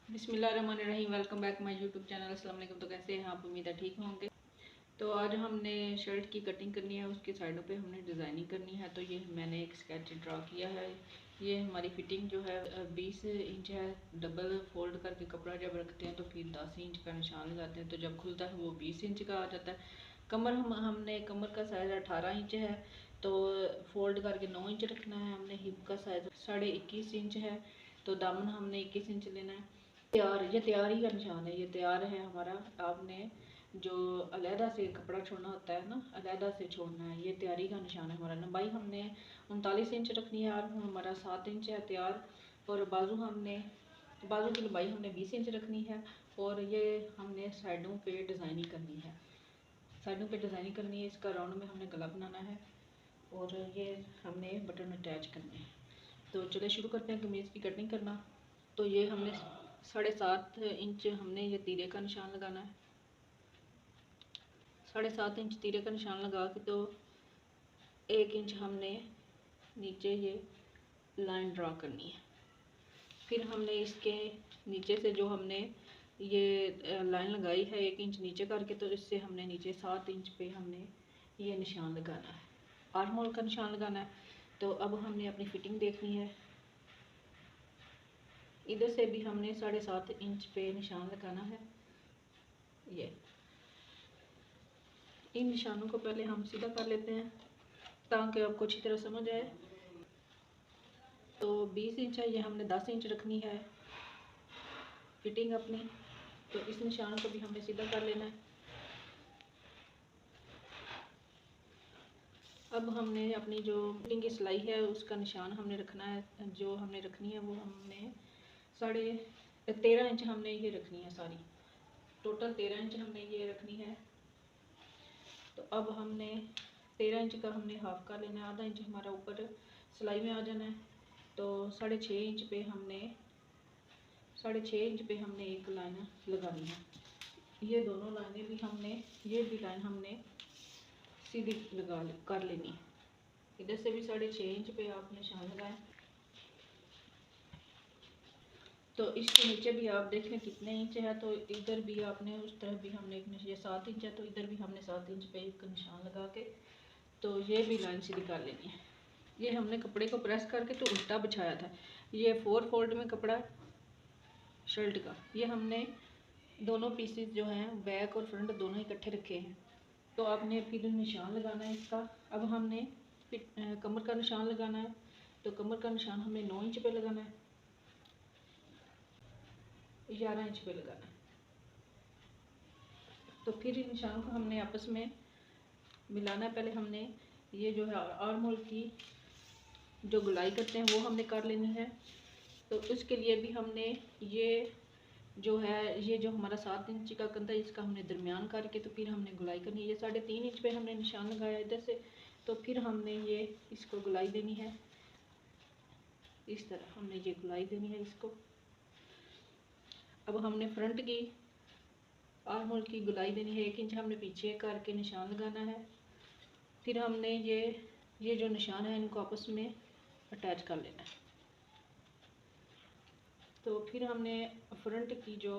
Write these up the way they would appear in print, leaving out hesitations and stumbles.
बिस्मिल्लाहिर्रहमानिर्रहीम। Welcome back my YouTube channel. अस्सलाम वालेकुम। तो कैसे हैं आप? उम्मीद है ठीक होंगे। तो आज हमने शर्ट की कटिंग करनी है, उसकी साइडों पे हमने डिज़ाइनिंग करनी है। तो ये मैंने एक स्केच ड्रा किया है। ये हमारी फिटिंग जो है 20 इंच है। डबल फोल्ड करके कपड़ा जब रखते हैं तो फिर 10 इंच का निशान लगाते हैं, तो जब खुलता है वो 20 इंच का आ जाता है। कमर हमने कमर का साइज़ 18 इंच है, तो फोल्ड करके 9 इंच रखना है हमने। हिप का साइज़ 21.5 इंच है, तो दामन हमने 21 इंच लेना है। ये तैयार ही का निशान है, ये तैयार है हमारा। आपने जो अलहदा से कपड़ा छोड़ना होता है ना, अलहदा से छोड़ना है, ये तैयारी का निशान है हमारा। लंबाई हमने 39 इंच रखनी है और हमारा 7 इंच है तैयार। और बाजू की लंबाई हमने 20 इंच रखनी है। और ये हमने साइडों पे डिज़ाइनिंग करनी है, इसका राउंड में हमने गला बनाना है और ये हमने बटन अटैच करने हैं। तो चलिए शुरू करते हैं कमीज़ की कटिंग करना। तो ये हमने 7.5 इंच हमने ये तीरे का निशान लगाना है। 7.5 इंच तीरे का निशान लगा के तो 1 इंच हमने नीचे ये लाइन ड्रा करनी है। फिर हमने इसके नीचे से जो हमने ये लाइन लगाई है 1 इंच नीचे करके, तो इससे हमने नीचे 7 इंच पे हमने ये निशान लगाना है, आर्म होल का निशान लगाना है। तो अब हमने अपनी फिटिंग देखनी है। इधर से भी हमने 7.5 इंच पे निशान लगाना है। ये इन निशानों को पहले हम सीधा कर लेते हैं ताकि आपको अच्छी तरह समझ आए। तो 20 इंच है, ये हमने 10 इंच रखनी है फिटिंग अपनी। तो इस निशान को भी हमने सीधा कर लेना है। अब हमने अपनी जो फिटिंग की सिलाई है उसका निशान हमने रखना है, जो हमने रखनी है वो हमने 13.5 इंच हमने ये रखनी है सारी। टोटल 13 इंच हमने ये रखनी है। तो अब हमने 13 इंच का हमने हाफ कर लेना है, आधा इंच हमारा ऊपर सिलाई में आ जाना है। तो 6.5 इंच पे हमने एक लाइन लगानी है। ये दोनों लाइनें भी हमने, ये भी लाइन हमने सीधी कर लेनी है। इधर से भी 6.5 इंच पे आप निशान लगाएं। तो इसके नीचे भी आप देखें कितने इंच है, तो इधर भी आपने उस तरफ भी हमने ये 7 इंच है, तो इधर भी हमने 7 इंच पे एक निशान लगा के तो ये भी लाइन सीधी कर लेनी है। ये हमने कपड़े को प्रेस करके तो उल्टा बिछाया था। ये 4 फोल्ड में कपड़ा शर्ट का, ये हमने दोनों पीसेस जो हैं बैक और फ्रंट दोनों इकट्ठे रखे हैं। तो आपने फिर निशान लगाना है इसका। अब हमने कमर का निशान लगाना है। तो कमर का निशान हमें 9 इंच पे लगाना है, 11 इंच पे लगाना है। तो फिर इन निशानों को हमने आपस में मिलाना है। पहले हमने ये जो है आर्म होल की जो गुलाई करते हैं वो हमने कर लेनी है। तो उसके लिए भी हमने ये जो है, ये जो हमारा 7 इंच का कंधा है इसका हमने दरमियान करके तो फिर हमने गुलाई करनी है। ये 3.5 इंच पे हमने निशान लगाया इधर से, तो फिर हमने ये इसको गुलाई देनी है। इस तरह हमने ये गुलाई देनी है इसको। अब हमने फ्रंट की आर्म होल की गुलाई देनी है, 1 इंच हमने पीछे करके निशान लगाना है। फिर हमने ये जो निशान है इनको आपस में अटैच कर लेना है। तो फिर हमने फ्रंट की जो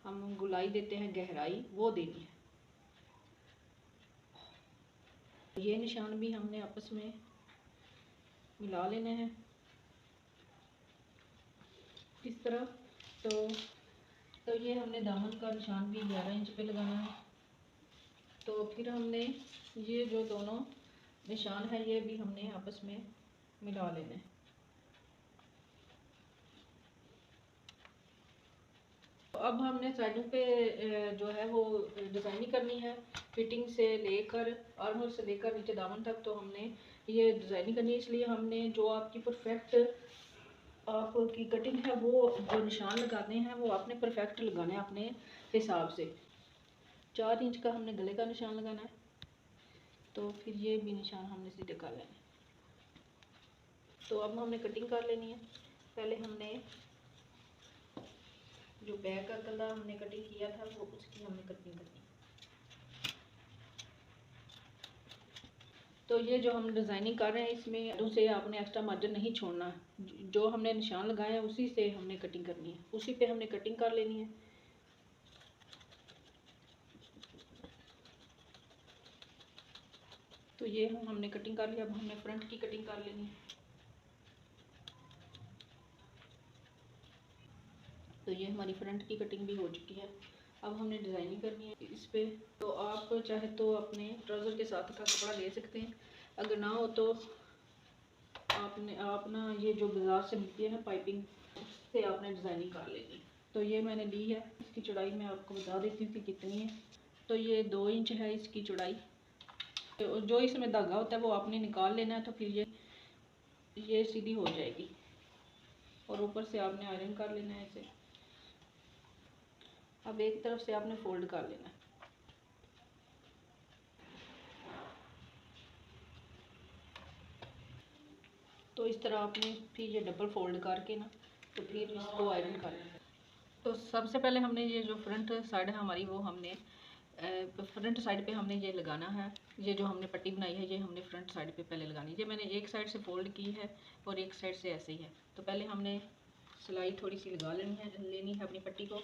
हम गुलाई देते हैं गहराई वो देनी है। ये निशान भी हमने आपस में मिला लेने हैं इस तरह। तो ये हमने दामन का निशान भी 11 इंच पे लगाना है। तो फिर हमने ये जो दोनों निशान है ये भी हमने आपस में मिला लेना है। तो अब हमने साइडों पे जो है वो डिज़ाइनिंग करनी है, फिटिंग से लेकर आर्म होल से लेकर नीचे दामन तक। तो हमने ये डिज़ाइनिंग करनी है, इसलिए हमने जो आपकी परफेक्ट आपकी कटिंग है वो जो निशान लगाने हैं वो आपने परफेक्ट लगाने हैं अपने हिसाब से। 4 इंच का हमने गले का निशान लगाना है। तो फिर ये भी निशान हमने सीधे कर लेना है। तो अब हमने कटिंग कर लेनी है। पहले हमने जो बैक का गला हमने कटिंग किया था वो उसकी हमने कटिंग करनी है। तो तो ये जो हम डिज़ाइनिंग कर रहे हैं इसमें दूसरे आपने एक्स्ट्रा मार्जिन नहीं छोड़ना, जो हमने निशान लगाए हैं उसी से हमने कटिंग करनी है, उसी पे हमने कटिंग कर लेनी है। तो ये हमने कटिंग कर लिया, अब हमने फ्रंट की कटिंग कर लेनी है। तो ये हमारी फ्रंट की कटिंग भी हो चुकी है। अब हमने डिज़ाइनिंग करनी है इस पे। तो आप चाहे तो अपने ट्राउज़र के साथ का कपड़ा ले सकते हैं, अगर ना हो तो आप ना ये जो बाज़ार से मिलती है ना पाइपिंग, उससे आपने डिज़ाइनिंग कर लेनी। तो ये मैंने ली है, इसकी चौड़ाई मैं आपको बता देती हूँ कि कितनी है। तो ये 2 इंच है इसकी चौड़ाई। तो जो इसमें धागा होता है वो आपने निकाल लेना है, तो फिर ये सीधी हो जाएगी। और ऊपर से आपने आयरन कर लेना है इसे। अब एक तरफ से आपने फोल्ड कर लेना है। तो इस तरह आपने फिर ये डबल फोल्ड करके ना तो फिर इसको आयरन कर लेना है। तो सबसे पहले हमने ये जो फ्रंट साइड है हमारी, वो हमने फ्रंट साइड पे हमने ये लगाना है। ये जो हमने पट्टी बनाई है ये हमने फ्रंट साइड पे पहले लगानी है। ये मैंने एक साइड से फोल्ड की है और एक साइड से ऐसे ही है। तो पहले हमने सिलाई थोड़ी सी लगा लेनी है अपनी पट्टी को।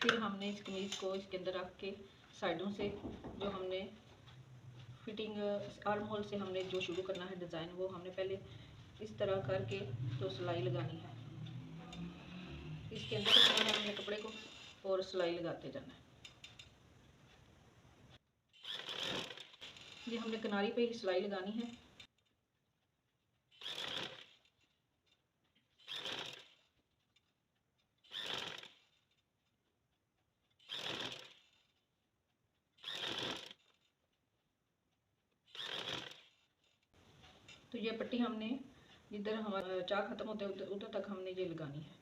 फिर हमने इस कमीज़ को इसके अंदर रख के साइडों से जो हमने फिटिंग आर्म होल से हमने जो शुरू करना है डिज़ाइन, वो हमने पहले इस तरह करके तो सिलाई लगानी है। इसके अंदर रखना है हमने कपड़े को और सिलाई लगाते जाना है। ये हमने किनारी पे ही सिलाई लगानी है। तो ये पट्टी हमने जिधर हमारा चाक खत्म होता है उधर तक हमने ये लगानी है।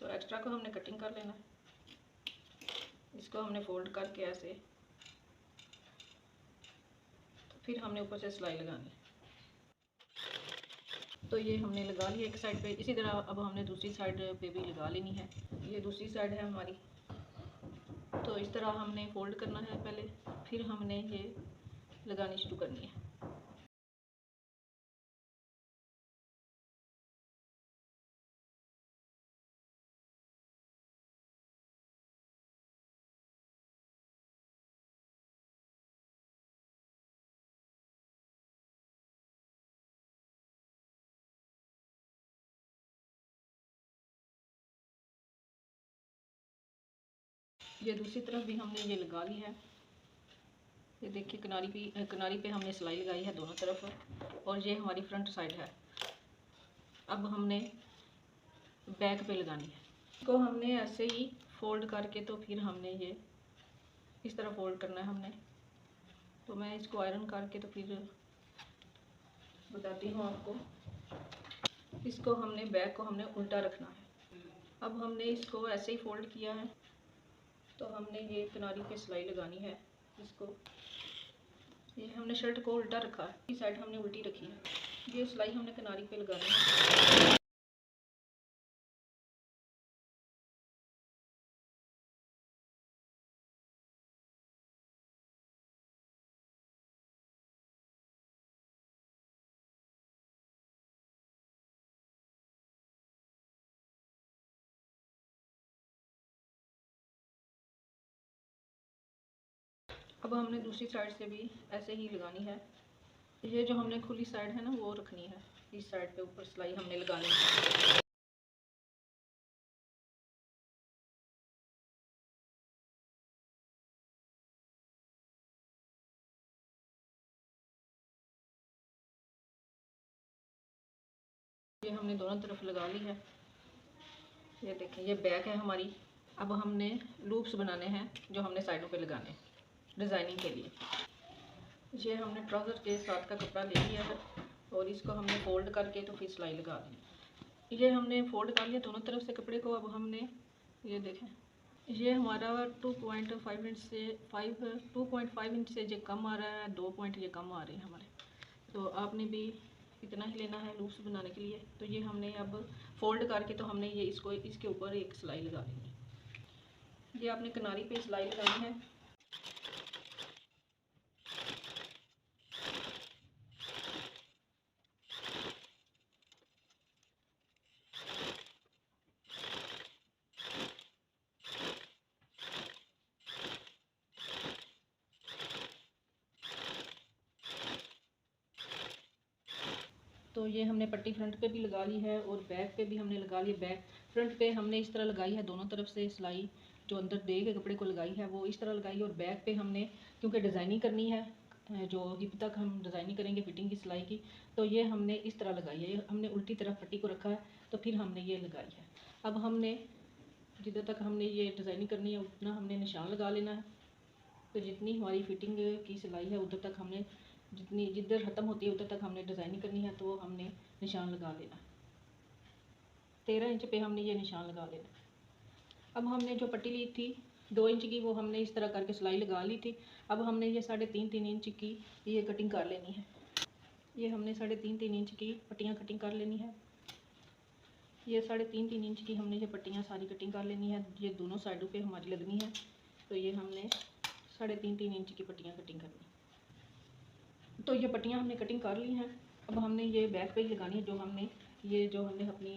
तो एक्स्ट्रा को हमने कटिंग कर लेना है। इसको हमने फोल्ड करके ऐसे, तो फिर हमने ऊपर से सिलाई लगानी है। तो ये हमने लगा लिया एक साइड पे। इसी तरह अब हमने दूसरी साइड पे भी लगा लेनी है। ये दूसरी साइड है हमारी। तो इस तरह हमने फोल्ड करना है पहले, फिर हमने ये लगानी शुरू करनी है। ये दूसरी तरफ भी हमने ये लगा ली है। ये देखिए किनारी पे हमने सिलाई लगाई है दोनों तरफ, और ये हमारी फ्रंट साइड है। अब हमने बैक पे लगानी है। इसको हमने ऐसे ही फोल्ड करके तो फिर हमने ये इस तरह फोल्ड करना है हमने। तो मैं इसको आयरन करके तो फिर बताती हूँ आपको। इसको हमने बैक को हमने उल्टा रखना है। अब हमने इसको ऐसे ही फोल्ड किया है, तो हमने ये किनारी पे सिलाई लगानी है। इसको ये हमने शर्ट को उल्टा रखा है, इस साइड हमने उल्टी रखी है। ये सिलाई हमने किनारी पे लगानी है। अब हमने दूसरी साइड से भी ऐसे ही लगानी है। ये जो हमने खुली साइड है ना वो रखनी है। इस साइड पे ऊपर सिलाई हमने लगानी है। ये हमने दोनों तरफ लगा ली है। ये देखें ये बैक है हमारी। अब हमने लूप्स बनाने हैं जो हमने साइडों पे लगाने हैं डिज़ाइनिंग के लिए। ये हमने ट्राउज़र के साथ का कपड़ा ले लिया है और इसको हमने फोल्ड करके तो फिर सिलाई लगा दी। ये हमने फोल्ड कर लिया दोनों तरफ से कपड़े को। अब हमने ये देखें ये हमारा 2.5 इंच से 2.5 इंच से जो कम आ रहा है, 2 पॉइंट ये कम आ रहे हैं हमारे। तो आपने भी इतना ही लेना है लूप्स बनाने के लिए। तो ये हमने अब फोल्ड करके तो हमने ये इसको इसके ऊपर एक सिलाई लगा लेनी है। ये आपने किनारी पे सिलाई लगानी है। तो ये हमने पट्टी फ्रंट पे भी लगा ली है और बैक पे भी हमने लगा ली है। बैक फ्रंट पे हमने इस तरह लगाई है, दोनों तरफ से सिलाई जो अंदर दे के कपड़े को लगाई है वो इस तरह लगाई है। और बैक पे हमने क्योंकि डिज़ाइनिंग करनी है, जो हिप तक हम डिज़ाइनिंग करेंगे फिटिंग की सिलाई की, तो ये हमने इस तरह लगाई है। हमने उल्टी तरफ पट्टी को रखा है तो फिर हमने ये लगाई है। अब हमने जिधर तक हमने ये डिज़ाइनिंग करनी है उतना हमने निशान लगा लेना है। तो जितनी हमारी फिटिंग की सिलाई है उधर तक हमने जिधर ख़त्म होती है उधर तक हमने डिज़ाइनिंग करनी है, तो हमने निशान लगा लेना। 13 इंच पे हमने ये निशान लगा लेना। अब हमने जो पट्टी ली थी 2 इंच की, वो हमने इस तरह करके सिलाई लगा ली थी। अब हमने ये 3.5 इंच की ये कटिंग कर लेनी है। ये हमने 3.5 इंच की पट्टियाँ कटिंग कर लेनी है। ये 3.5 इंच की हमने ये पट्टियाँ सारी कटिंग कर लेनी है। ये दोनों साइडों पे हमारी लगनी है। तो ये हमने 3.5 इंच की पट्टियाँ कटिंग करनी। तो ये पट्टियाँ हमने कटिंग कर ली हैं। अब हमने ये बैक पे ही लगानी है। जो हमने अपनी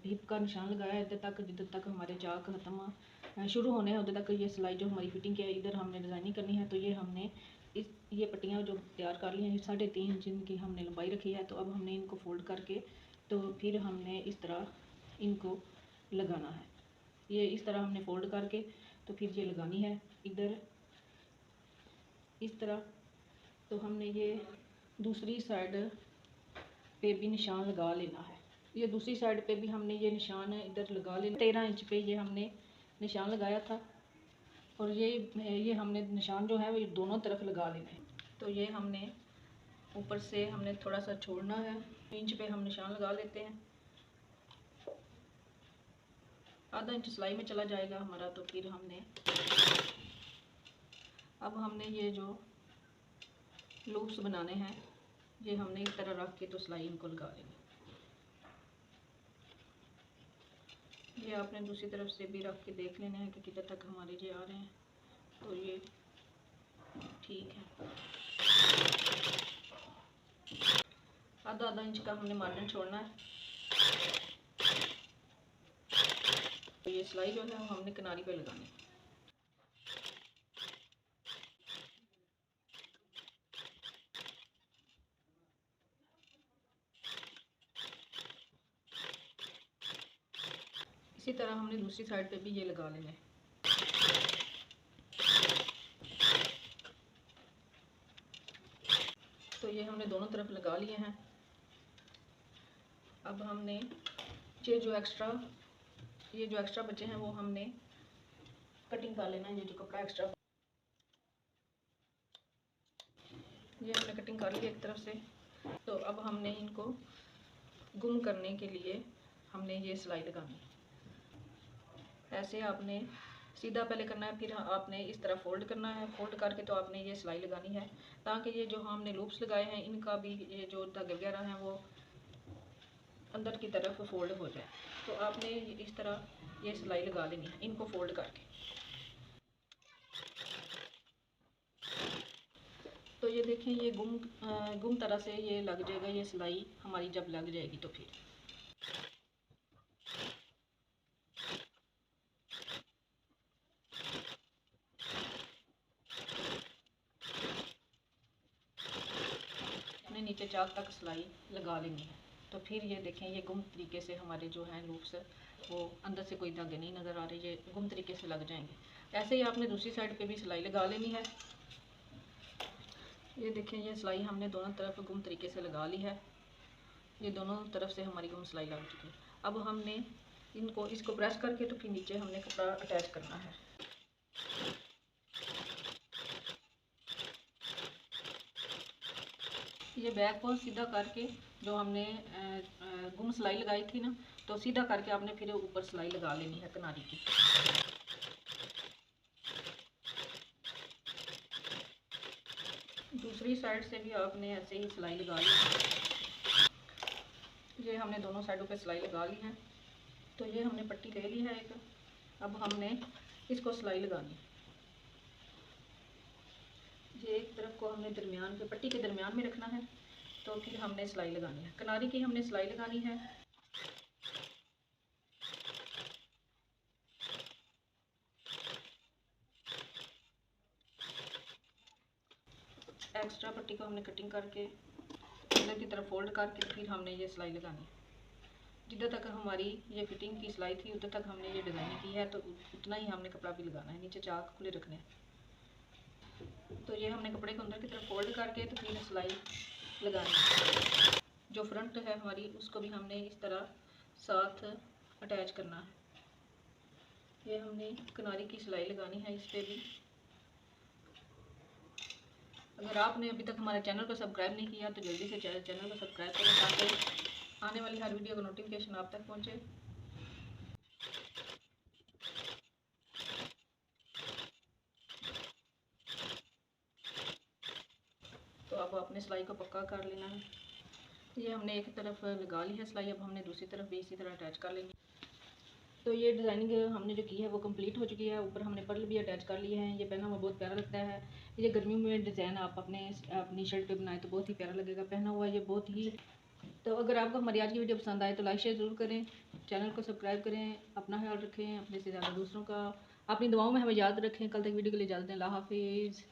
हिप का निशान लगाया है इधर तक, जिधर तक हमारे चाक ख़त्म शुरू होने हैं उधर तक ये सिलाई जो हमारी फिटिंग की है इधर हमने डिज़ाइनिंग करनी है। तो ये हमने ये पट्टियाँ जो तैयार कर ली हैं 3.5 इंच इनकी हमने लंबाई रखी है। तो अब हमने इनको फोल्ड करके तो फिर हमने इस तरह इनको लगाना है। ये इस तरह हमने फोल्ड करके तो फिर ये लगानी है इधर इस तरह। तो हमने ये दूसरी साइड पे भी निशान लगा लेना है। ये दूसरी साइड पे भी हमने ये निशान इधर लगा लेना। 13 इंच पे ये हमने निशान लगाया था और ये हमने निशान जो है वो दोनों तरफ लगा लेना है। तो ये हमने ऊपर से हमने थोड़ा सा छोड़ना है, इंच पे हम निशान लगा लेते हैं। आधा इंच सिलाई में चला जाएगा हमारा। तो फिर अब हमने ये जो लूप्स बनाने हैं ये हमने इस तरह रख के तो सिलाई इनको लगा लेंगे। ये आपने दूसरी तरफ से भी रख के देख लेना है कि किधर तक हमारे ये आ रहे हैं। तो ये ठीक है। आधा इंच का हमने मार्जिन छोड़ना है। तो ये सिलाई जो है वो हमने किनारी पे लगानी है। इसी तरह हमने दूसरी साइड पे भी ये लगा लेना है। तो ये हमने दोनों तरफ लगा लिए हैं। अब हमने ये जो एक्स्ट्रा बचे हैं वो हमने कटिंग कर लेना है। ये जो कपड़ा एक्स्ट्रा ये हमने कटिंग कर लिया एक तरफ से। तो अब हमने इनको गुम करने के लिए हमने ये सिलाई लगानी है। ऐसे आपने सीधा पहले करना है, फिर आपने इस तरह फोल्ड करना है। फोल्ड करके तो आपने ये सिलाई लगानी है ताकि ये जो हमने लूप्स लगाए हैं इनका भी ये जो धागे वगैरह हैं वो अंदर की तरफ फोल्ड हो जाए। तो आपने इस तरह ये सिलाई लगा लेनी है इनको फोल्ड करके। तो ये देखें ये गुम तरह से ये लग जाएगा। ये सिलाई हमारी जब लग जाएगी तो फिर अपने नीचे चाक तक सिलाई लगा लेनी है। तो फिर ये देखें ये गुम तरीके से हमारे जो हैं लूप्स वो अंदर से कोई धागे नहीं नज़र आ रहे, ये गुम तरीके से लग जाएंगे। ऐसे ही आपने दूसरी साइड पे भी सिलाई लगा लेनी है। ये देखें ये सिलाई हमने दोनों तरफ गुम तरीके से लगा ली है। ये दोनों तरफ से हमारी गुम सिलाई लग चुकी है। अब हमने इसको प्रेस करके तो फिर नीचे हमने कपड़ा अटैच करना है। ये बैक को सीधा करके जो हमने गुम सिलाई लगाई थी ना, तो सीधा करके आपने फिर ऊपर सिलाई लगा लेनी है किनारी की। दूसरी साइड से भी आपने ऐसे ही सिलाई लगा ली। ये हमने दोनों साइडों पे सिलाई लगा ली है। तो ये हमने पट्टी ले ली है एक। अब हमने इसको सिलाई लगानी है। ये एक तरफ को हमने दरमियान पे पट्टी के दरमियान में रखना है। तो फिर हमने सिलाई लगानी है, किनारी की हमने सिलाई लगानी है। एक्स्ट्रा पट्टी को हमने कटिंग करके अंदर की तरफ फोल्ड करके फिर हमने ये सिलाई लगानी है। जिधर तक हमारी ये फिटिंग की सिलाई थी उधर तक हमने ये डिज़ाइनिंग की है, तो उतना ही हमने कपड़ा भी लगाना है। नीचे चाक खुले रखने हैं। तो ये हमने कपड़े को अंदर की तरफ फोल्ड करके तो फिर सिलाई लगानी है। जो फ्रंट है हमारी उसको भी हमने इस तरह साथ अटैच करना है। ये हमने किनारी की सिलाई लगानी है इस पर भी। अगर आपने अभी तक हमारे चैनल को सब्सक्राइब नहीं किया तो जल्दी से चैनल को सब्सक्राइब करें ताकि आने वाली हर वीडियो का नोटिफिकेशन आप तक पहुंचे। तो अब आपने सिलाई को पक्का कर लेना है। ये हमने एक तरफ लगा ली है सिलाई, अब हमने दूसरी तरफ भी इसी तरह अटैच कर लेंगे। तो ये डिज़ाइनिंग हमने जो की है वो कंप्लीट हो चुकी है। ऊपर हमने पर्ल भी अटैच कर लिए हैं। ये पहना हुआ बहुत प्यारा लगता है। ये गर्मियों में डिज़ाइन आप अपनी शर्ट पे बनाए तो बहुत ही प्यारा लगेगा पहना हुआ ये बहुत ही। तो अगर आपको हमारी आज की वीडियो पसंद आए तो लाइक शेयर ज़रूर करें, चैनल को सब्सक्राइब करें, अपना ख्याल रखें, अपने से ज़्यादा दूसरों का, अपनी दुआओं में हमें याद रखें। कल तक वीडियो के लिए इजाज़त दें। अल्लाह हाफिज़।